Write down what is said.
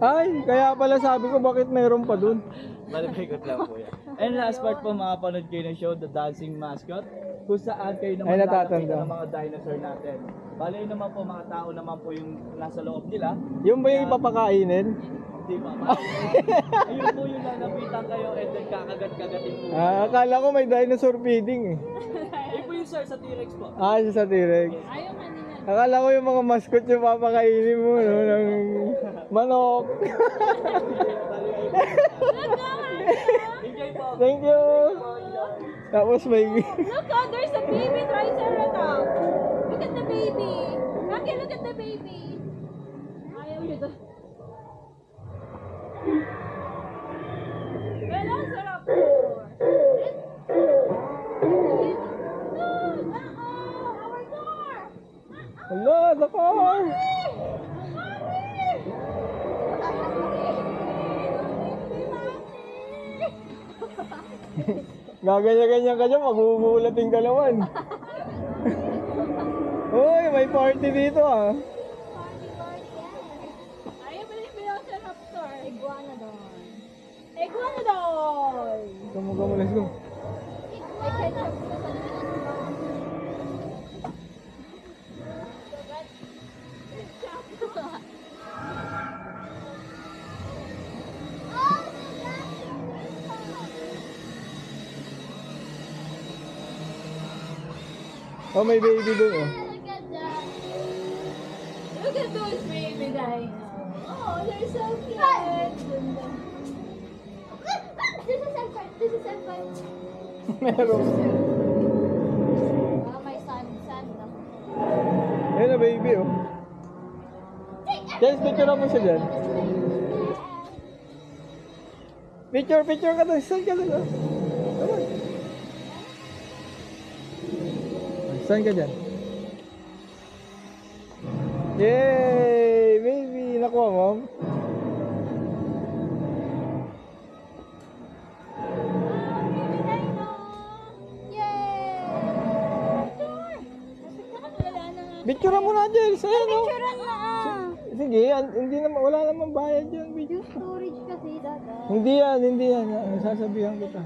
Ay, kaya pala sabi ko bakit mayroon pa dun. Malipikot lang po yan. And last part po, makapanood kayo ng show, The Dancing Mascot, kung saan kayo Ay, naman natatanda. lalapitan ng mga dinosaur natin. Bale yun naman po, mga tao naman po yung nasa loob nila. Yung ba yung ipapakainin? Hindi pa. Ayun po yung lalapitan kayo and then kakagat-kagatin po. Akala ko may dinosaur feeding eh. Ayun po yung sir sa T-Rex po. Siya sa T-Rex. Ayaw kanina. Akala ko yung mga mascot yung papakainin mo, no? Ng manok. Enjoy po. Thank you. Tapos may... Look, oh, there's a baby triceratops. Look at the baby. Rocky, look at the baby. Ayaw niyo doon. Velociraptor. Our car. Hello, the car. Gaganyan-ganyan ka dyan, magugulating ka naman. Uy, may party dito ah. Ayaw ba yung Velociraptor? Iguanodon. Iguanodon! Come, let's go. May ketchup sa Oh, may baby doon oh. Look at that. Look at those baby dinos. Oh, they're so cute. This is Empire. This is Empire. Meron. May sand na. Ayun na baby oh. Guys, picture mo siya dyan. Picture ka doon. Saan ka doon oh? Come on. Saan ka dyan? Yay! Baby! Nakuha mo? Baby dino. Yay! Picture mo na dyan. Saan oh? Picture na. Sige, hindi naman, wala naman bayad dyan. Video. Storage kasi dada. Hindi yan. Sasabihan kita.